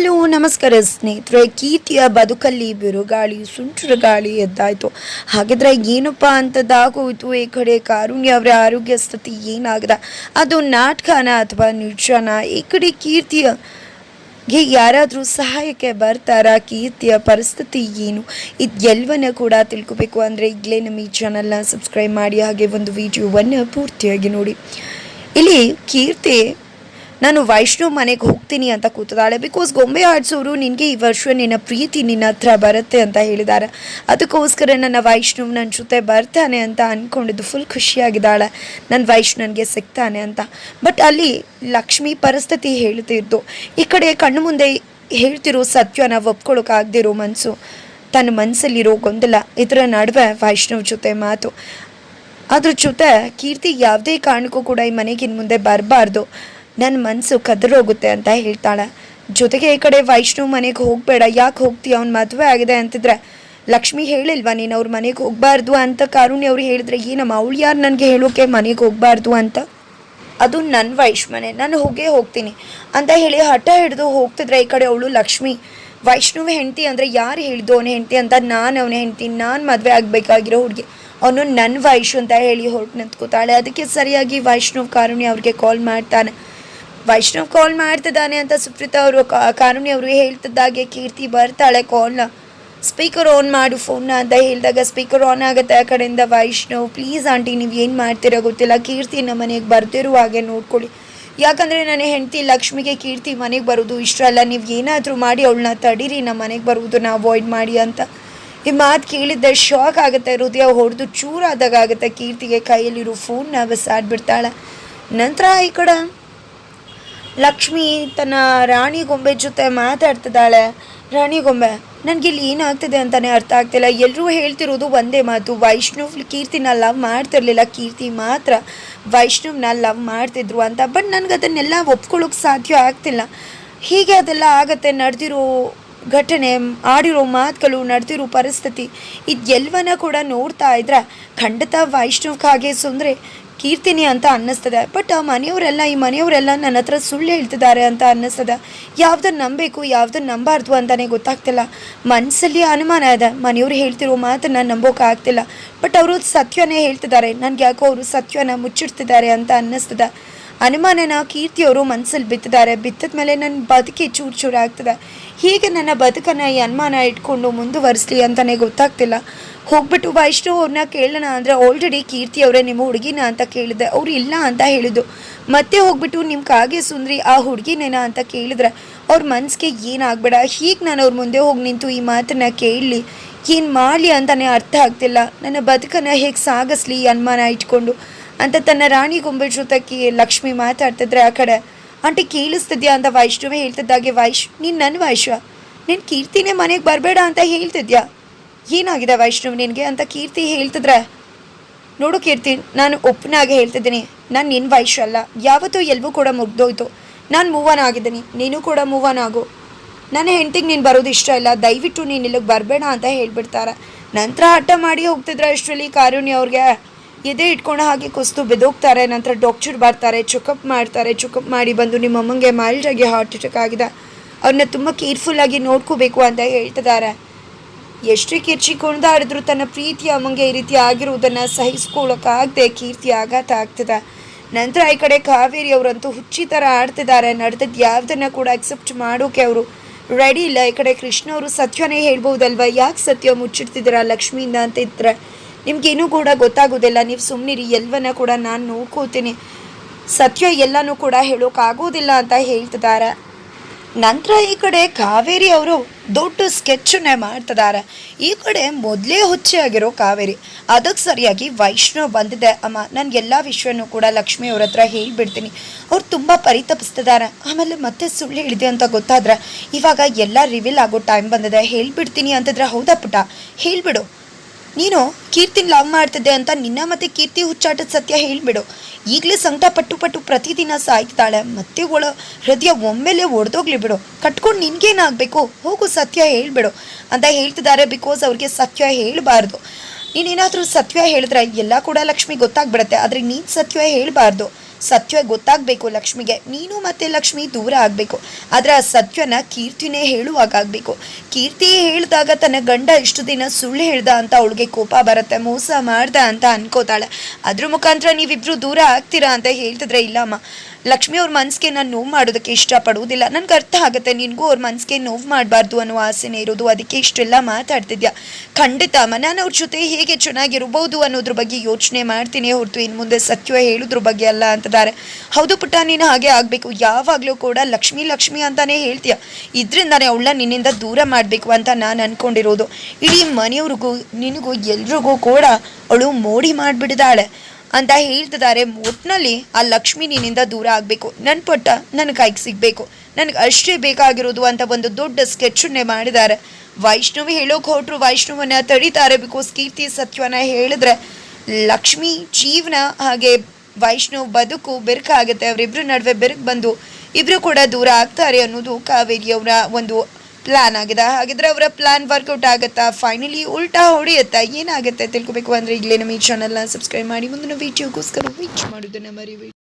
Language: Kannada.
ಹಲೋ ನಮಸ್ಕಾರ ಸ್ನೇಹಿತರೆ. ಕೀರ್ತಿಯ ಬದುಕಲ್ಲಿ ಬಿರುಗಾಳಿ ಸುಂಟರ ಗಾಳಿ ಎದ್ದಾಯಿತು. ಹಾಗಿದ್ರೆ ಏನಪ್ಪ ಅಂತದಾಗೋಯ್ತು. ಈ ಕಡೆ ಕಾರುಣ್ಯ ಅವರ ಆರೋಗ್ಯ ಸ್ಥಿತಿ ಏನಾಗಿದೆ, ಅದು ನಾಟಕನ ಅಥವಾ ನಿಜನ? ಈ ಕಡೆ ಕೀರ್ತಿಯಗೆ ಯಾರಾದರೂ ಸಹಾಯಕ್ಕೆ ಬರ್ತಾರಾ? ಕೀರ್ತಿಯ ಪರಿಸ್ಥಿತಿ ಏನು? ಇದೆಲ್ಲವನ್ನ ಕೂಡ ತಿಳ್ಕೊಬೇಕು ಅಂದರೆ ಈಗಲೇ ನಮ್ಮ ಈ ಚಾನಲ್ನ ಸಬ್ಸ್ಕ್ರೈಬ್ ಮಾಡಿ, ಹಾಗೆ ಒಂದು ವಿಡಿಯೋವನ್ನು ಪೂರ್ತಿಯಾಗಿ ನೋಡಿ. ಇಲ್ಲಿ ಕೀರ್ತಿ ನಾನು ವೈಷ್ಣವ್ ಮನೆಗೆ ಹೋಗ್ತೀನಿ ಅಂತ ಕೂತಿದ್ದಾಳೆ. ಬಿಕಾಸ್ ಗೊಂಬೆ ಆಡಿಸೋರು ನಿನಗೆ ಈ ವರ್ಷ ನಿನ್ನ ಪ್ರೀತಿ ನಿನ್ನ ಹತ್ರ ಬರುತ್ತೆ ಅಂತ ಹೇಳಿದ್ದಾರೆ. ಅದಕ್ಕೋಸ್ಕರ ನನ್ನ ವೈಷ್ಣವ್ ನನ್ನ ಜೊತೆ ಬರ್ತಾನೆ ಅಂತ ಅಂದ್ಕೊಂಡಿದ್ದು ಫುಲ್ ಖುಷಿಯಾಗಿದ್ದಾಳೆ, ನನ್ನ ವೈಷ್ಣವ್ ನನಗೆ ಸಿಗ್ತಾನೆ ಅಂತ. ಬಟ್ ಅಲ್ಲಿ ಲಕ್ಷ್ಮಿ ಪರಿಸ್ಥಿತಿ ಹೇಳ್ತಿದ್ದು, ಈ ಕಡೆ ಕಣ್ಣು ಮುಂದೆ ಹೇಳ್ತಿರೋ ಸತ್ಯನ ಒಪ್ಕೊಳ್ಳೋಕ್ಕಾಗದಿರೋ ಮನಸ್ಸು, ತನ್ನ ಮನಸ್ಸಲ್ಲಿರೋ ಗೊಂದಲ, ಇದರ ನಡುವೆ ವೈಷ್ಣವ್ ಜೊತೆ ಮಾತು. ಅದ್ರ ಜೊತೆ ಕೀರ್ತಿ ಯಾವುದೇ ಕಾರಣಕ್ಕೂ ಕೂಡ ಈ ಮನೆಗೆ ಇನ್ನು ಮುಂದೆ ಬರಬಾರ್ದು, ನನ್ನ ಮನಸ್ಸು ಕದರೋಗುತ್ತೆ ಅಂತ ಹೇಳ್ತಾಳೆ. ಜೊತೆಗೆ ಈ ಕಡೆ ವೈಷ್ಣವ್ ಮನೆಗೆ ಹೋಗಬೇಡ, ಯಾಕೆ ಹೋಗ್ತೀಯ, ಅವ್ನ ಮದುವೆ ಆಗಿದೆ ಅಂತಿದ್ರೆ ಲಕ್ಷ್ಮಿ ಹೇಳಿಲ್ವಾ ನೀನು ಅವ್ರ ಮನೆಗೆ ಹೋಗಬಾರ್ದು ಅಂತ? ಕಾರುಣ್ಯ ಅವ್ರು ಹೇಳಿದ್ರೆ ಏನಮ್ಮ, ಅವಳು ಯಾರು ನನಗೆ ಹೇಳೋಕೆ ಮನೆಗೆ ಹೋಗಬಾರ್ದು ಅಂತ? ಅದು ನನ್ನ ವೈಷ್ಣವನೇ, ನಾನು ಹೋಗೇ ಹೋಗ್ತೀನಿ ಅಂತ ಹೇಳಿ ಹಠ ಹಿಡಿದು ಹೋಗ್ತಿದ್ರೆ ಈ ಕಡೆ ಅವಳು ಲಕ್ಷ್ಮಿ ವೈಷ್ಣವ್ ಹೆಂಡತಿ ಅಂದರೆ ಯಾರು ಹೇಳಿದ್ದು ಅವನ ಹೆಂಡತಿ ಅಂತ? ನಾನು ಅವನ ಹೆಂಡತಿ, ನಾನು ಮದುವೆ ಆಗಬೇಕಾಗಿರೋ ಹುಡುಗಿ, ಅವನು ನನ್ನ ವೈಶು ಅಂತ ಹೇಳಿ ಹೊರಟು ನಿಂತ್ಕೋತಾಳೆ. ಅದಕ್ಕೆ ಸರಿಯಾಗಿ ವೈಷ್ಣವ್ ಕಾರುಣ್ಯ ಅವ್ರಿಗೆ ಕಾಲ್ ಮಾಡ್ತಾನೆ. ವೈಷ್ಣವ್ ಕಾಲ್ ಮಾಡ್ತಿದ್ದಾನೆ ಅಂತ ಸುಪ್ರೀತಾ ಅವರು ಕಾರುಣ್ಯ ಅವರು ಹೇಳ್ತಿದ್ದಾಗೆ ಕೀರ್ತಿ ಬರ್ತಾಳೆ. ಕಾಲ್ನ ಸ್ಪೀಕರ್ ಆನ್ ಮಾಡು ಫೋನ್ನ ಅಂತ ಹೇಳಿದಾಗ ಸ್ಪೀಕರ್ ಆನ್ ಆಗುತ್ತೆ. ಆ ಕಡೆಯಿಂದ ವೈಷ್ಣವ್, ಪ್ಲೀಸ್ ಆಂಟಿ ನೀವು ಏನು ಮಾಡ್ತೀರೋ ಗೊತ್ತಿಲ್ಲ, ಕೀರ್ತಿ ನಮ್ಮ ಮನೆಗೆ ಬರ್ದಿರೋ ಹಾಗೆ ನೋಡ್ಕೊಳ್ಳಿ, ಯಾಕಂದರೆ ನನ್ನ ಹೆಂಡತಿ ಲಕ್ಷ್ಮಿಗೆ ಕೀರ್ತಿ ಮನೆಗೆ ಬರೋದು ಇಷ್ಟ ಅಲ್ಲ, ನೀವು ಏನಾದರೂ ಮಾಡಿ ಅವಳನ್ನ ತಡೀರಿ, ನಮ್ಮ ಮನೆಗೆ ಬರುವುದನ್ನ ಅವಾಯ್ಡ್ ಮಾಡಿ ಅಂತ. ಈ ಮಾತು ಕೇಳಿದ್ದೆ ಶಾಕ್ ಆಗುತ್ತೆ, ಹೃದಯ ಹೊಡೆದು ಚೂರಾದಾಗ ಆಗುತ್ತೆ. ಕೀರ್ತಿಗೆ ಕೈಯಲ್ಲಿರೋ ಫೋನ್ನ ಬಿಸಾಡ್ಬಿಡ್ತಾಳೆ. ನಂತರ ಈ ಕಡೆ ಲಕ್ಷ್ಮಿ ತನ್ನ ರಾಣಿ ಗೊಂಬೆ ಜೊತೆ ಮಾತಾಡ್ತಿದ್ದಾಳೆ. ರಾಣಿ ಗೊಂಬೆ, ನನಗಿಲ್ಲಿ ಏನಾಗ್ತಿದೆ ಅಂತಲೇ ಅರ್ಥ ಆಗ್ತಿಲ್ಲ, ಎಲ್ಲರೂ ಹೇಳ್ತಿರೋದು ಒಂದೇ ಮಾತು, ವೈಷ್ಣವ್ ಕೀರ್ತಿನ ಲವ್ ಮಾಡ್ತಿರ್ಲಿಲ್ಲ, ಕೀರ್ತಿ ಮಾತ್ರ ವೈಷ್ಣವ್ನ ಲವ್ ಮಾಡ್ತಿದ್ರು ಅಂತ. ಬಟ್ ನನಗೆ ಅದನ್ನೆಲ್ಲ ಒಪ್ಕೊಳ್ಳೋಕೆ ಸಾಧ್ಯ ಆಗ್ತಿಲ್ಲ. ಹೀಗೆ ಅದೆಲ್ಲ ಆಗತ್ತೆ, ನಡೆದಿರೋ ಘಟನೆ, ಆಡಿರೋ ಮಾತುಗಳು, ನಡೆದಿರೋ ಪರಿಸ್ಥಿತಿ, ಇದೆಲ್ಲವನ್ನ ಕೂಡ ನೋಡ್ತಾ ಇದ್ರೆ ಖಂಡಿತ ವೈಷ್ಣವ್ಗೆ ಹಾಗೆ ಸುಂದ್ರೆ ಕೀರ್ತಿನಿ ಅಂತ ಅನ್ನಿಸ್ತದೆ. ಬಟ್ ಈ ಮನೆಯವರೆಲ್ಲ ನನ್ನ ಹತ್ರ ಸುಳ್ಳು ಹೇಳ್ತಿದ್ದಾರೆ ಅಂತ ಅನ್ನಿಸ್ತದೆ. ಯಾವುದನ್ನು ನಂಬಬೇಕು ಯಾವುದನ್ನು ನಂಬಾರ್ದು ಅಂತಲೇ ಗೊತ್ತಾಗ್ತಿಲ್ಲ. ಮನಸ್ಸಲ್ಲಿ ಅನುಮಾನ ಇದೆ, ಮನೆಯವ್ರು ಹೇಳ್ತಿರೋ ಮಾತನ್ನು ನಂಬೋಕ್ಕಾಗ್ತಿಲ್ಲ. ಬಟ್ ಅವರು ಸತ್ಯನೇ ಹೇಳ್ತಿದ್ದಾರೆ, ನನಗೆ ಯಾಕೋ ಅವರು ಸತ್ಯನ ಮುಚ್ಚಿಡ್ತಿದ್ದಾರೆ ಅಂತ ಅನ್ನಿಸ್ತದೆ. ಅನುಮಾನನ ಕೀರ್ತಿಯವರು ಮನಸ್ಸಲ್ಲಿ ಬಿತ್ತಿದ ಮೇಲೆ ನನ್ನ ಬದುಕಿ ಚೂರು ಚೂರು ಆಗ್ತದೆ. ಹೀಗೆ ನನ್ನ ಬದುಕನ್ನು ಈ ಅನುಮಾನ ಇಟ್ಕೊಂಡು ಮುಂದುವರಿಸಲಿ ಅಂತಲೇ ಗೊತ್ತಾಗ್ತಿಲ್ಲ. ಹೋಗ್ಬಿಟ್ಟು ವೈಷ್ಣವ್ ಅವ್ರನ್ನ ಕೇಳೋಣ ಅಂದರೆ ಆಲ್ರೆಡಿ ಕೀರ್ತಿಯವರೇ ನಿಮ್ಮ ಹುಡುಗಿನ ಅಂತ ಕೇಳಿದೆ, ಅವ್ರು ಇಲ್ಲ ಅಂತ ಹೇಳಿದ್ದು. ಮತ್ತೆ ಹೋಗ್ಬಿಟ್ಟು ನಿಮ್ಮ ಕಾಗೆ ಸುಂದ್ರಿ ಆ ಹುಡುಗಿನೇನ ಅಂತ ಕೇಳಿದ್ರೆ ಅವ್ರ ಮನಸ್ಸಿಗೆ ಏನಾಗಬೇಡ. ಹೀಗೆ ನಾನು ಅವ್ರ ಮುಂದೆ ಹೋಗಿ ನಿಂತು ಈ ಮಾತನ್ನು ಕೇಳಲಿ, ಏನು ಮಾಡಲಿ ಅಂತಲೇ ಅರ್ಥ ಆಗ್ತಿಲ್ಲ. ನನ್ನ ಬದುಕನ್ನು ಹೇಗೆ ಸಾಗಿಸ್ಲಿ ಈ ಅನುಮಾನ ಇಟ್ಕೊಂಡು ಅಂತ ತನ್ನ ರಾಣಿ ಗೊಂಬೆ ಜೊತೆ ಲಕ್ಷ್ಮಿ ಮಾತಾಡ್ತಿದ್ರೆ ಆ ಕಡೆ ಆಂಟಿ ಕೇಳಿಸ್ತಿದ್ಯಾ ಅಂತ ವೈಷ್ಣವೇ ಹೇಳ್ತಿದ್ದಾಗೆ, ನೀನು ನನ್ನ ವೈಶ್ವ, ನೀನು ಕೀರ್ತಿನೇ ಮನೆಗೆ ಬರಬೇಡ ಅಂತ ಹೇಳ್ತಿದ್ಯಾ, ಏನಾಗಿದೆ ವೈಷ್ಣವ್ ನಿನಗೆ ಅಂತ ಕೀರ್ತಿ ಹೇಳ್ತಿದ್ರೆ, ನೋಡು ಕೀರ್ತಿ, ನಾನು ಒಪ್ಪನಾಗೆ ಹೇಳ್ತಿದ್ದೀನಿ, ನಾನು ನಿನ್ನ ವೈಶ್ವ ಅಲ್ಲ, ಯಾವತ್ತೂ ಎಲ್ವೂ ಕೂಡ ಮುಗ್ದೋಯ್ತು, ನಾನು ಮೂವ್ ಆನ್ ಆಗಿದ್ದೀನಿ, ನೀನು ಕೂಡ ಮೂವ್ ಆನ್ ಆಗು, ನನ್ನ ಹೆಂಡತಿಗೆ ನೀನು ಬರೋದು ಇಷ್ಟ ಇಲ್ಲ, ದಯವಿಟ್ಟು ನೀನು ಇಲ್ಲಿಗೆ ಬರಬೇಡ ಅಂತ ಹೇಳ್ಬಿಡ್ತಾರೆ. ನಂತರ ಹಠ ಮಾಡಿ ಹೋಗ್ತಿದ್ರೆ ಅಷ್ಟರಲ್ಲಿ ಕಾರುಣ್ಯ ಅವ್ರಿಗೆ ಎದೆ ಇಟ್ಕೊಂಡು ಹಾಗೆ ಕುಸ್ತು ಬಿದ್ದೋಗ್ತಾರೆ. ನಂತರ ಡಾಕ್ಟರ್ ಬರ್ತಾರೆ, ಚೆಕಪ್ ಮಾಡ್ತಾರೆ. ಚೆಕಪ್ ಮಾಡಿ ಬಂದು ನಿಮ್ಮ ಅಮ್ಮಂಗೆ ಮೈಲ್ಡಾಗಿ ಹಾರ್ಟ್ ಅಟ್ಯಾಕ್ ಆಗಿದೆ, ಅವ್ರನ್ನ ತುಂಬ ಕೇರ್ಫುಲ್ಲಾಗಿ ನೋಡ್ಕೋಬೇಕು ಅಂತ ಹೇಳ್ತಿದ್ದಾರೆ. ಎಷ್ಟೇ ಕಿರ್ಚಿ ಕುಣಿದಾಡಿದ್ರು ತನ್ನ ಪ್ರೀತಿಯ ಅಮ್ಮಂಗೆ ಈ ರೀತಿ ಆಗಿರುವುದನ್ನು ಸಹಿಸ್ಕೊಳ್ಳೋಕ್ಕಾಗದೆ ಕೀರ್ತಿ ಆಘಾತ ಆಗ್ತದೆ. ನಂತರ ಈ ಕಡೆ ಕಾವೇರಿ ಅವರಂತೂ ಹುಚ್ಚಿ ಥರ ಆಡ್ತಿದ್ದಾರೆ. ನಡೆದದ್ದು ಯಾವುದನ್ನು ಕೂಡ ಅಕ್ಸೆಪ್ಟ್ ಮಾಡೋಕೆ ಅವರು ರೆಡಿ ಇಲ್ಲ. ಈ ಕಡೆ ಕೃಷ್ಣ ಅವರು ಸತ್ಯನೇ ಹೇಳ್ಬೋದಲ್ವ, ಯಾಕೆ ಸತ್ಯ ಮುಚ್ಚಿಡ್ತಿದ್ದೀರಾ ಲಕ್ಷ್ಮಿಯಿಂದ ಅಂತ ಇದ್ರೆ ನಿಮ್ಗೇನೂ ಕೂಡ ಗೊತ್ತಾಗೋದಿಲ್ಲ, ನೀವು ಸುಮ್ಮನಿರಿ, ಎಲ್ಲವನ್ನ ಕೂಡ ನಾನು ನೋಡ್ಕೋತೀನಿ, ಸತ್ಯ ಎಲ್ಲನೂ ಕೂಡ ಹೇಳೋಕ್ಕಾಗೋದಿಲ್ಲ ಅಂತ ಹೇಳ್ತಿದ್ದಾರೆ. ನಂತರ ಈ ಕಡೆ ಕಾವೇರಿ ಅವರು ದೊಡ್ಡ ಸ್ಕೆಚ್ಚನ್ನೇ ಮಾಡ್ತಿದ್ದಾರೆ. ಈ ಕಡೆ ಮೊದಲೇ ಹುಚ್ಚೆಯಾಗಿರೋ ಕಾವೇರಿ ಅದಕ್ಕೆ ಸರಿಯಾಗಿ ವೈಷ್ಣವ್ ಬಂದಿದೆ, ಅಮ್ಮ ನಾನು ಎಲ್ಲ ವಿಷಯನೂ ಕೂಡ ಲಕ್ಷ್ಮಿ ಅವ್ರ ಹತ್ರ ಹೇಳಿಬಿಡ್ತೀನಿ, ಅವ್ರು ತುಂಬ ಪರಿತಪಿಸ್ತಿದ್ದಾರೆ, ಆಮೇಲೆ ಮತ್ತೆ ಸುಳ್ಳು ಹೇಳಿದೆ ಅಂತ ಗೊತ್ತಾದ್ರೆ ಇವಾಗ ಎಲ್ಲ ರಿವೀಲ್ ಆಗೋ ಟೈಮ್ ಬಂದಿದೆ, ಹೇಳಿಬಿಡ್ತೀನಿ ಅಂತಂದ್ರೆ ಹೌದಾ ಪುಟ ಹೇಳಿಬಿಡು, ನೀನು ಕೀರ್ತಿನ ಲವ್ ಮಾಡ್ತಿದ್ದೆ ಅಂತ ನಿನ್ನ ಮತ್ತೆ ಕೀರ್ತಿ ಹುಚ್ಚಾಟದ ಸತ್ಯ ಹೇಳಿಬಿಡು, ಈಗಲೇ ಸಂಕಟ ಪಟ್ಟು ಪ್ರತಿದಿನ ಸಾಯ್ತಾಳೆ, ಮತ್ತೆ ಹೃದಯ ಒಮ್ಮೆಲೆ ಒಡೆದೋಗ್ಲಿ ಬಿಡು, ಕಟ್ಕೊಂಡು ನಿನ್ಗೇನಾಗಬೇಕು, ಹೋಗು ಸತ್ಯ ಹೇಳಿಬಿಡು ಅಂತ ಹೇಳ್ತಿದ್ದಾರೆ. ಬಿಕಾಸ್ ಅವ್ರಿಗೆ ಸತ್ಯ ಹೇಳಬಾರ್ದು, ನೀನೇನಾದರೂ ಸತ್ಯ ಹೇಳಿದ್ರೆ ಎಲ್ಲ ಕೂಡ ಲಕ್ಷ್ಮಿ ಗೊತ್ತಾಗ್ಬಿಡುತ್ತೆ, ಆದರೆ ನೀನು ಸತ್ಯ ಹೇಳಬಾರ್ದು, ಸತ್ಯ ಗೊತ್ತಾಗಬೇಕು ಲಕ್ಷ್ಮಿಗೆ. ನೀನು ಮತ್ತು ಲಕ್ಷ್ಮಿ ದೂರ ಆಗಬೇಕು. ಆದರೆ ಆ ಸತ್ಯನ ಕೀರ್ತಿನೇ ಹೇಳುವಾಗಬೇಕು. ಕೀರ್ತಿ ಹೇಳಿದಾಗ ತನ್ನ ಗಂಡ ಇಷ್ಟು ದಿನ ಸುಳ್ಳು ಹೇಳ್ದ ಅಂತ ಅವಳಿಗೆ ಕೋಪ ಬರುತ್ತೆ, ಮೋಸ ಮಾಡ್ದ ಅಂತ ಅನ್ಕೋತಾಳೆ. ಅದ್ರ ಮುಖಾಂತರ ನೀವಿಬ್ರು ದೂರ ಆಗ್ತೀರಾ ಅಂತ ಹೇಳ್ತಿದ್ರೆ, ಇಲ್ಲಮ್ಮ ಲಕ್ಷ್ಮಿ ಅವ್ರ ಮನಸ್ಸಿಗೆ ನಾನು ನೋವು ಮಾಡೋದಕ್ಕೆ ಇಷ್ಟಪಡುವುದಿಲ್ಲ. ನನಗೆ ಅರ್ಥ ಆಗುತ್ತೆ, ನಿನಗೂ ಅವ್ರ ಮನಸ್ಸಿಗೆ ನೋವು ಮಾಡಬಾರ್ದು ಅನ್ನೋ ಆಸೆನೇ ಇರೋದು, ಅದಕ್ಕೆ ಇಷ್ಟೆಲ್ಲ ಮಾತಾಡ್ತಿದ್ಯಾ. ಖಂಡಿತ ಅಮ್ಮ, ನಾನು ಅವ್ರ ಜೊತೆ ಹೇಗೆ ಚೆನ್ನಾಗಿರ್ಬೋದು ಅನ್ನೋದ್ರ ಬಗ್ಗೆ ಯೋಚನೆ ಮಾಡ್ತೀನಿ ಹೊರತು ಇನ್ನು ಮುಂದೆ ಸತ್ಯ ಹೇಳೋದ್ರ ಬಗ್ಗೆ ಅಲ್ಲ ಅಂತಿದ್ದಾರೆ. ಹೌದು ಪುಟ್ಟ, ನೀನು ಹಾಗೆ ಆಗಬೇಕು. ಯಾವಾಗಲೂ ಕೂಡ ಲಕ್ಷ್ಮಿ ಲಕ್ಷ್ಮಿ ಅಂತಾನೆ ಹೇಳ್ತೀಯ. ಇದರಿಂದಾನೇ ಅವಳನ್ನ ನಿನ್ನಿಂದ ದೂರ ಮಾಡಬೇಕು ಅಂತ ನಾನು ಅಂದ್ಕೊಂಡಿರೋದು. ಇಡೀ ಮನೆಯವ್ರಿಗೂ ನಿನಗೂ ಎಲ್ರಿಗೂ ಕೂಡ ಅವಳು ಮೋಡಿ ಮಾಡಿಬಿಡಿದಾಳೆ ಅಂತ ಹೇಳ್ತಿದ್ದಾರೆ. ಒಟ್ಟಿನಲ್ಲಿ ಆ ಲಕ್ಷ್ಮಿ ನಿನ್ನಿಂದ ದೂರ ಆಗಬೇಕು. ನನ್ನ ಪುಟ್ಟ ನನ್ನ ಕೈಗೆ ಸಿಗಬೇಕು, ನನಗೆ ಅಷ್ಟೇ ಬೇಕಾಗಿರೋದು ಅಂತ ಒಂದು ದೊಡ್ಡ ಸ್ಕೆಚನ್ನೇ ಮಾಡಿದ್ದಾರೆ. ವೈಷ್ಣವಿ ಹೇಳೋಕೆ ಹೊರಟ್ರು, ವೈಷ್ಣವನ್ನ ತಡೀತಾರೆ. ಬಿಕಾಸ್ ಕೀರ್ತಿ ಸತ್ಯವನ್ನ ಹೇಳಿದ್ರೆ ಲಕ್ಷ್ಮಿ ಜೀವನ ಹಾಗೆ ವೈಷ್ಣವ್ ಬದುಕು ಬೆರಕಾಗುತ್ತೆ. ಅವರಿಬ್ಬರ ನಡುವೆ ಬೆರಕು ಬಂದು ಇಬ್ಬರು ಕೂಡ ದೂರ ಆಗ್ತಾರೆ ಅನ್ನೋದು ಕಾವೇರಿಯವರ ಒಂದು ಪ್ಲಾನ್ ಆಗಿದೆ. ಹಾಗಿದ್ರೆ ಅವರ ಪ್ಲಾನ್ ವರ್ಕೌಟ್ ಆಗುತ್ತಾ, ಫೈನಲಿ ಉಲ್ಟಾ ಹೊಡೆಯುತ್ತಾ, ಏನಾಗುತ್ತೆ ತಿಳ್ಕೊಬೇಕು ಅಂದರೆ ಈಗಲೇ ನಮ್ಮ ಈ ಚಾನಲ್ನ ಸಬ್ಸ್ಕ್ರೈಬ್ ಮಾಡಿ ಮುಂದಿನ ವಿಡಿಯೋಗೋಸ್ಕರ ವೇಟ್ ಮಾಡೋದನ್ನು ಮರಿಬೇಡಿ.